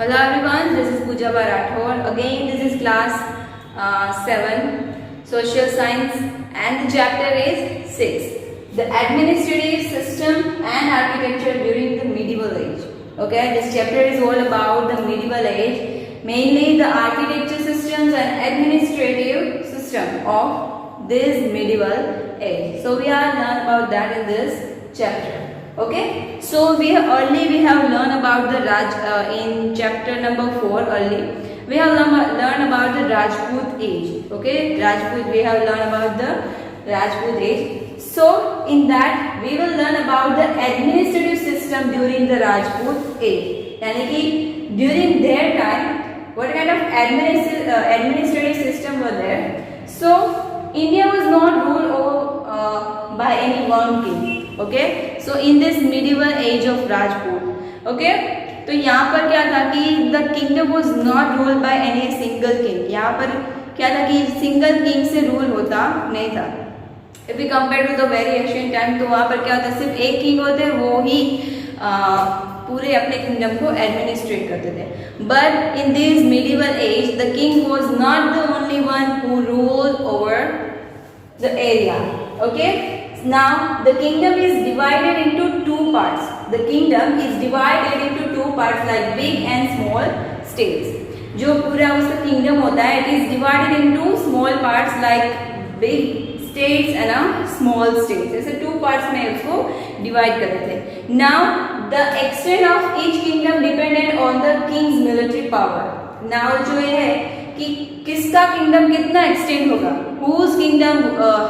Hello everyone, this is Pooja Rathore. Again, this is class 7, Social Science, and the chapter is 6, the administrative system and architecture during the medieval age. Okay, this chapter is all about the medieval age, mainly the architecture systems and administrative system of this medieval age. So we are learn about that in this chapter. Okay, so we have learned about the in chapter number 4 early. We have learned about the Rajput age. Okay, Rajput, we have learned about the Rajput age. So in that we will learn about the administrative system during the Rajput age. यानी कि during their time, what kind of administrative system were there? So India was not ruled by any one king. Okay, so in this medieval age of Rajput, okay, तो यहाँ पर क्या था कि the kingdom was not ruled by any single king. यहाँ पर क्या था कि single king से rule होता नहीं था. If we compare to the very ancient time, तो वहाँ पर क्या होता, सिर्फ एक king होते, वो ही पूरे अपने kingdom को administrate करते थे. But in this medieval age, the king was not the only one who ruled over the area. Okay. Now the kingdom is divided into two parts. The kingdom is divided into two parts like big and small states. जो पूरा उसका kingdom होता है, it is divided into small parts like big states and small states. ऐसे two parts में उसको divide करते थे. Now the extent of each kingdom depended on the king's military power. Now जो ये है कि किसका किंगडम कितना एक्सटेंड होगा, whose kingdom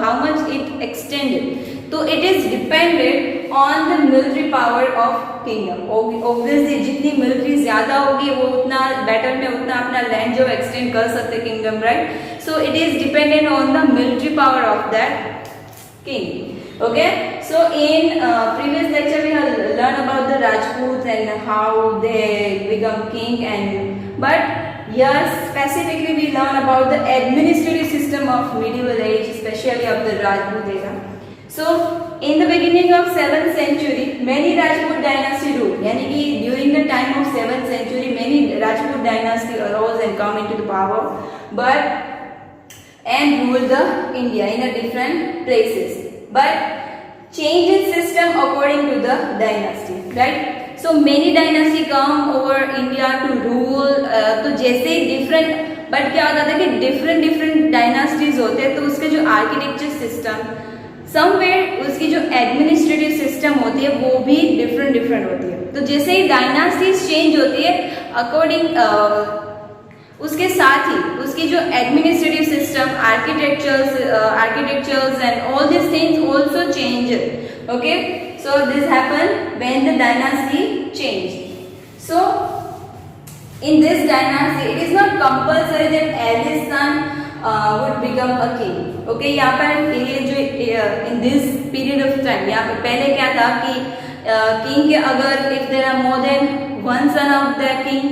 how much it extended, तो it is depended on the military power of kingdom. Obviously जितनी military ज्यादा होगी वो उतना बेटर में उतना अपना लैंड जो एक्सटेंड कर सकते kingdom, right. So it is dependent on the military power of that king. Okay, so in previous lecture we have learned about the Rajputs and how they become king, and but here specifically we learn about the administrative system of medieval age, especially of the Rajput era. So in the beginning of 7th century, many Rajput dynasty ruled. यानी कि during the time of 7th century, many Rajput dynasty arose and come into the power, and ruled the India in a different places. But change in system according to the dynasty, right? So many dynasty come over India to rule. तो जैसे different, but क्या होता था कि different dynasties होते हैं, तो उसके जो architecture system, somewhere उसकी जो administrative system होती है वो भी different होती है. तो जैसे ही dynasties change होती है, according उसके साथ ही उसकी जो administrative system, architectures and all these things also change. Okay, so this happened when the dynasty changed. So in this dynasty, it is not compulsory that eldest son would become a king. Okay, यहाँ पर ये जो in this period of time, यहाँ पर पहले क्या था कि king के अगर if there are more than one son of the king,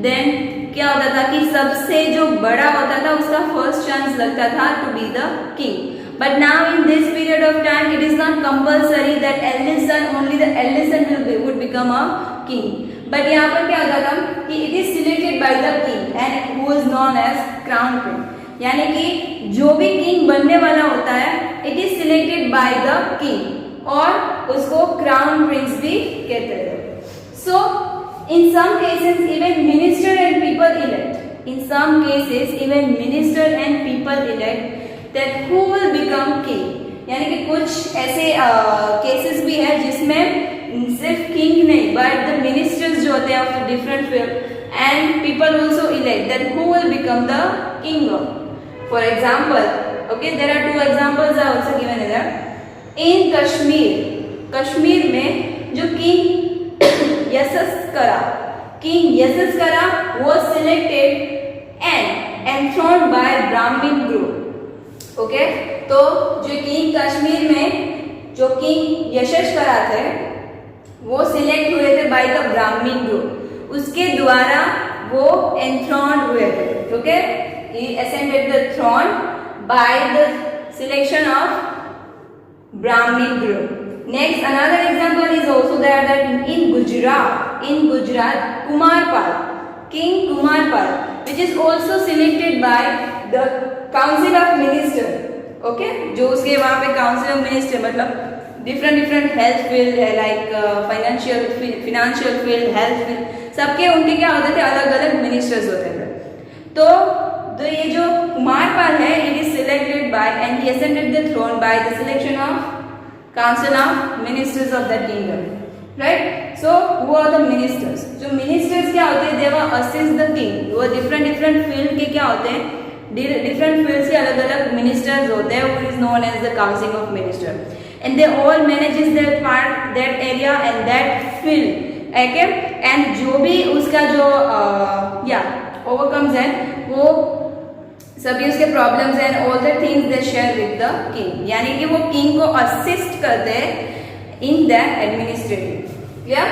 then क्या होता था कि सबसे जो बड़ा होता था उसका फर्स्ट चांस लगता था to be the king. But now in this period of time, it is not compulsory that eldest son, only the eldest son would become a king. But यहाँ पर क्या होता था कि it is selected by the king and who is known as crown prince. यानी कि जो भी king बनने वाला होता है, it is selected by the king और उसको crown prince भी कहते थे. So in some cases even minister and people elect. In some cases even minister and people elect that who will become king. यानी कि कुछ ऐसे केसेस भी है जिसमें सिर्फ किंग नहीं but the ministers जो होते हैं of the different field and people also elect that who will become the king of. For example, okay, there are two examples are also given here. In Kashmir में जो king यशस्करा was selected and enthroned by Brahmin group. Okay, तो जो king Kashmir में जो king यशस्करा थे वो select हुए थे बाय द ब्राह्मण ग्रुप. उसके द्वारा वो एंथ्रोन्ड हुए थे. Okay, he ascended the throne by the selection of Brahmin group. Next, another example is also there that in Gujarat, Kumarpal, King Kumarpal, which is also selected by the Council of Minister. Okay, जो उसके वहाँ पे Council of Minister मतलब different health field है, like financial field, health field, सबके उनके क्या होते थे, अलग अलग मिनिस्टर्स होते थे. तो ये जो कुमारपाल है, it is selected by and he ascended the throne by the selection of council of ministers of that kingdom. Right, so who are the ministers? जो मिनिस्टर्स क्या होते हैं, they were assist the king. वो different field के क्या होते हैं, different fields के अलग अलग मिनिस्टर्स होते हैं, which is known as the council of minister. And they all manages that part, that area and that field. Okay, and जो भी उसका जो ओवरकम्स है, वो सभी उसके problems and all the things they share with the king. यानी कि वो किंग को असिस्ट करते हैं in the administrative. Clear?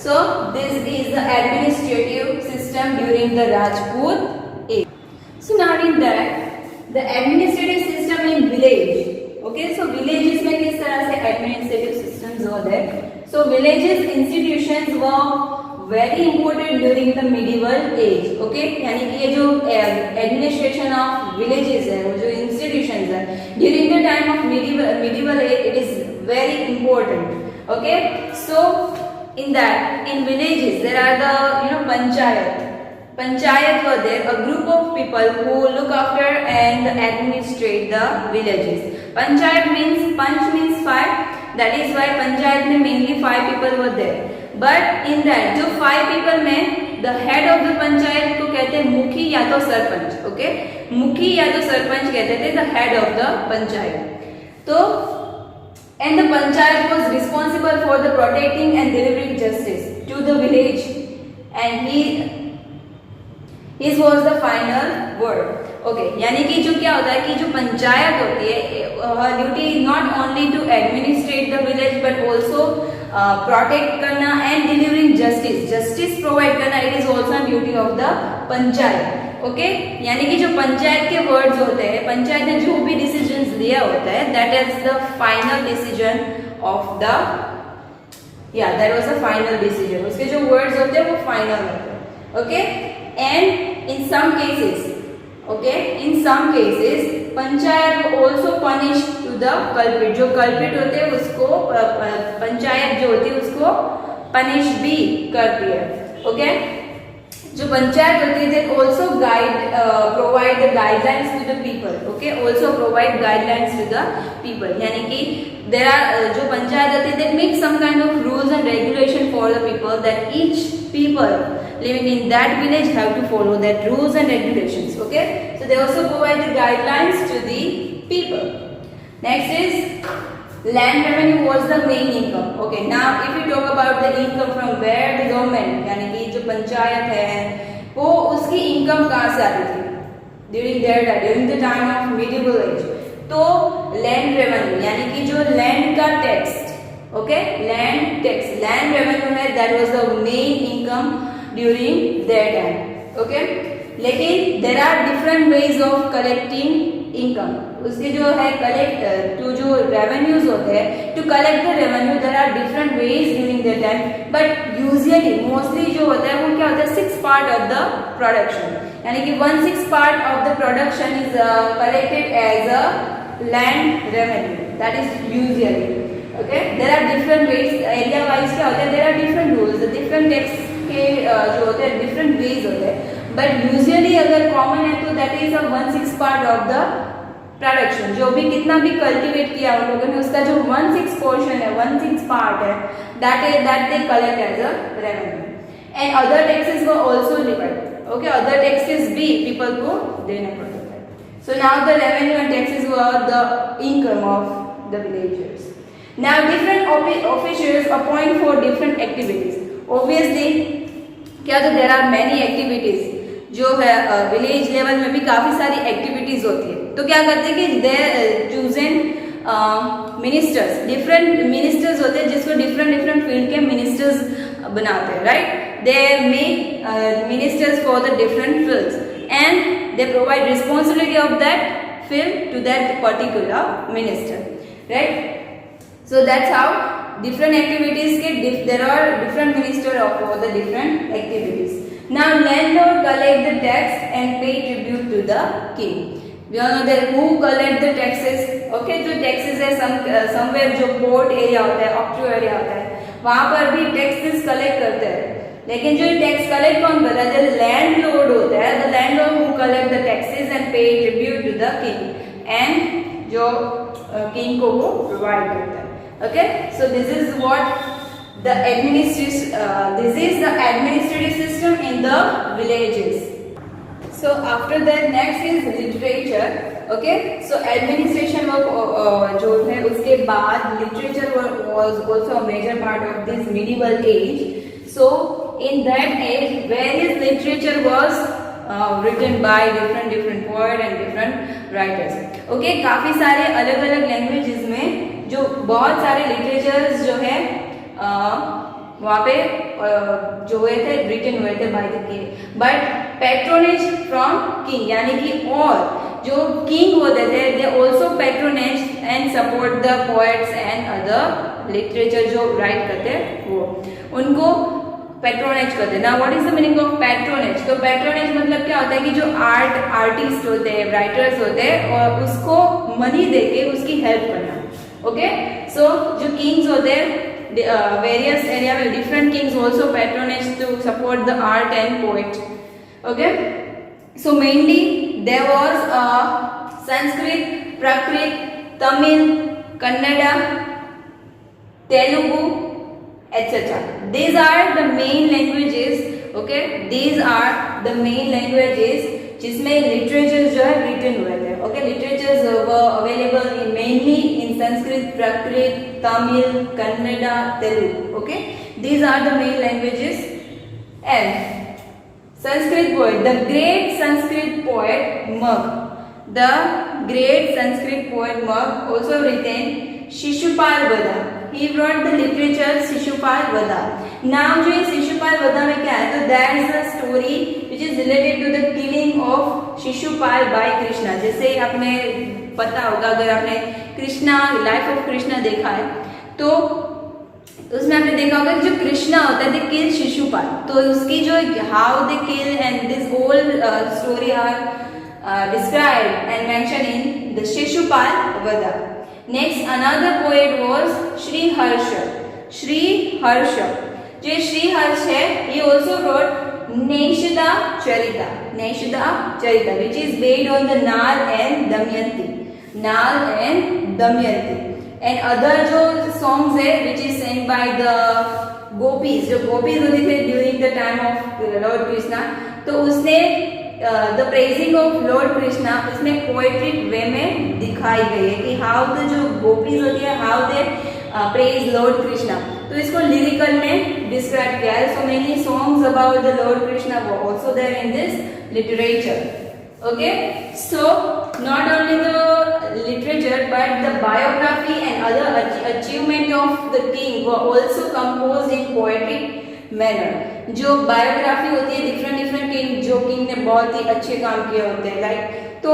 So this is the administrative system during the Rajput age. So now in that the administrative system in village. Okay, so villages में किस तरह से एडमिनिस्ट्रेटिव सिस्टम्स होते हैं. So villages institutions were very important during the medieval age. Okay, यानी कि ये जो एडमिनिस्ट्रेशन ऑफ विलेजेस है, वो जो इंस्टीट्यूशंस है during the time of medieval age, it is very important. Okay, so in that, in villages there are the panchayat were there, a group of people who look after and administrate the villages. Panchayat means, panch means 5, that is why panchayat में mainly 5 people were there. But in that जो 5 people में the head of the panchayat को कहते हैं मुखी या तो sarpanch. Okay, मुखी या तो सरपंच कहते थे the head of the panchayat. तो and the panchayat was responsible for the protecting and delivering justice to the village, and his was the final word. Okay, यानी कि जो क्या होता है कि जो पंचायत होती है, her duty is not only to administrate the village but also protect करना and delivering justice provide करना, it is also a duty of the panchayat. Okay, यानी कि जो पंचायत के वर्ड्स होते हैं, पंचायत ने जो भी डिसीजंस लिया होता है, that is the final decision of the, that was the final decision. उसके जो वर्ड्स होते हैं वो फाइनल होते हैं. Okay, and in some cases panchayat also punish to the culprit. जो कल्प्रिट होते हैं उसको पंचायत जो होती है उसको पनिश भी करती है. ओके, जो पंचायत होती है also provide the guidelines to the people. Okay, also provide guidelines to the people. यानी कि there are जो पंचायत होती है that make some kind of rules and regulation for the people, that each people living in that village have to follow that rules and regulations. Okay, so they also provide the guidelines to the people. Next is land revenue was the main income. Okay, now if we talk about the income from where the government, यानी कि जो पंचायत है वो उसकी income कहाँ से आती थी during the time of medieval age. तो लैंड रेवेन्यू यानी कि जो लैंड का टैक्स, ओके, लैंड रेवेन्यू है, that was the main income during their time. Okay, लेकिन there are different ways of collecting income. उसके जो है कलेक्ट टू जो रेवेन्यूज होते हैं, to collect the revenue there are different ways during the time, but usually mostly जो होता है वो क्या होता है 6 पार्ट ऑफ द प्रोडक्शन, यानी कि 1/6 part of the production is collected as a land revenue. That is usually. Okay, there are different ways, area wise क्या होता है, there are different rules, different tax के जो होते हैं डिफरेंट वेज होते हैं, बट यूजुअली अगर कॉमन है तो that is a 1/6 part of the production. जो भी कितना भी कल्टीवेट किया उन लोगों ने, उसका जो 1/6 पोर्शन है, 1/6 पार्ट है, that they collect as a revenue. And other taxes were also levied. Okay, other taxes भी पीपल को देने पड़ते थे. So now the revenue and taxes were the income of the villagers. Now different officials appoint for different activities. Obviously क्या, तो there are many activities. जो है village level में भी काफी सारी एक्टिविटीज होती है. तो क्या करते हैं कि they chosen ministers, different ministers होते हैं जिसको डिफरेंट फील्ड के मिनिस्टर्स बनाते हैं. Right, they make ministers for the different fields and they provide responsibility of that field to that particular minister. Right, so that's how different activities के there are different minister of for the different activities. Now landlord collect the tax and pay tribute to the king. We all know that who collect the taxes. Okay, जो taxes है somewhere जो port area होता है, offshore area होता है, वहाँ पर भी taxes collect करते हैं. लेकिन जो tax collect कौन करता है? जो landlord होता है, the landlord who collect the taxes and pay tribute to the king, and जो king को वो provide करता है. Okay, so this is the administrative system in the villages. So after that next is literature. Okay, so administration work जो है उसके बाद literature was also a major part of this medieval age. So in that age various literature was written by different poet and different writers. Okay, काफी सारे अलग अलग languages में जो बहुत सारे लिटरेचर्स जो है वहाँ पे जो हुए थे रिटन हुए थे by the king. But patronage from king यानी कि और जो किंग होते थे they also patronage and support the poets and other literature जो राइट करते वो उनको पैट्रोनेज करते. ना what is the meaning of patronage? तो पैट्रोनेज मतलब क्या होता है कि जो आर्टिस्ट होते हैं, राइटर्स होते हैं और उसको मनी देके उसकी हेल्प करना. ओके, सो जो किंग्स होते हैं various area with different kings also patronage to support the art and poet. Okay, so mainly there was Sanskrit, Prakrit, Tamil, Kannada, Telugu, etc. These are the main languages. Okay, these are the main languages जिसमें literature जो है written हुए थे. Okay, literatures were available in mainly in Sanskrit, Prakrit, Tamil, Kannada, Telugu. Okay, these are the main languages. And Sanskrit poet, the great Sanskrit poet Magha, the great Sanskrit poet Magha also written Shishupal Vadha. He wrote the literature Shishupal Wardha. Now जो ये शिशुपाल वधा में क्या है? तो that is a story which is related to the killing of Shishupal by Krishna. जैसे आपने पता होगा अगर आपने कृष्णा लाइफ ऑफ कृष्णा देखा है तो उसमें आपने देखा होगा कि जो कृष्णा होता है दे किल शिशुपाल. तो उसकी जो how they kill and this whole story are described and mentioned in the Shishupal Vadha. Next, another poet was Shri Harsha. Shri Harsha. जो श्री हर्ष है, he also wrote Neshada Charita. Neshada Charita, which is based on the Nal and Damayanti. Nal and Damayanti. And other जो songs है, which is sang by the gopis. जो gopis होते थे during the time of Lord Krishna. तो उसने the praising of Lord Krishna इसमें poetic way में दिखाई गई है कि how the जो गोपीज होती है how they praise Lord Krishna. तो इसको lyrical में describe किया है. So many songs about the Lord Krishna were also there in this literature. Okay, so not only the literature but the biography and other achievement of the king were also composed in poetic manner. जो biography होती है different king जो king ने बहुत ही अच्छे काम किए होते हैं लाइक तो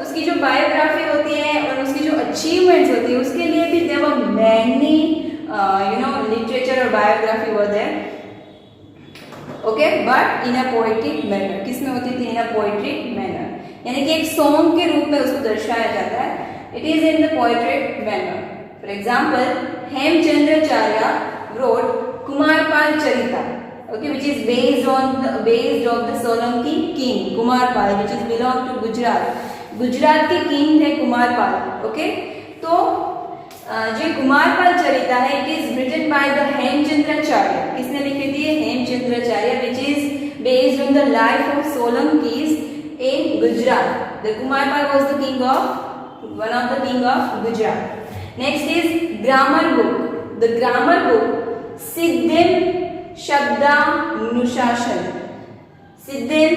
उसकी जो बायोग्राफी होती है और उसकी जो अचीवमेंट्स होती है उसके लिए भी देयर वर मैनी लिटरेचर और biography were there. Okay, but in a poetic manner. किसमें होती थी? इन अ पोएट्रिक मैनर, यानी कि एक सॉन्ग के रूप में उसको दर्शाया जाता है. It is in the poetic manner. For example Hemachandracharya wrote Kumarpal Charita, okay, which is based on the Solanki king Kumarpal, which is belong to Gujarat. Gujarat के किंग थे कुमारपाल. ओके, तो जो कुमारपाल चरिता है it is written by the Hemchandracharya. किसने लिखी थी? Hemchandracharya, which is based on the life of Solankis in Gujarat. The Kumarpal was the king of one of the king of Gujarat. Next is grammar book. The grammar book Siddhim Shabdanushashan. Siddhim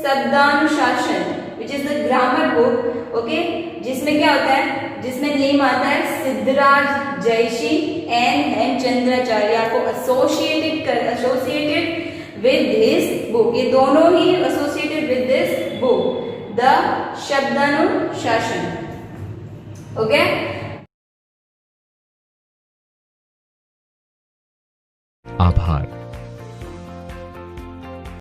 Shabdanushashan, which is the grammar book. Okay, जिसमें क्या होता है? जिसमें name आता है Siddharaj Jayshi and Hemchandracharya को associated with this book. ये दोनों ही associated with this book, the Shabdanushashan. Okay. आभार.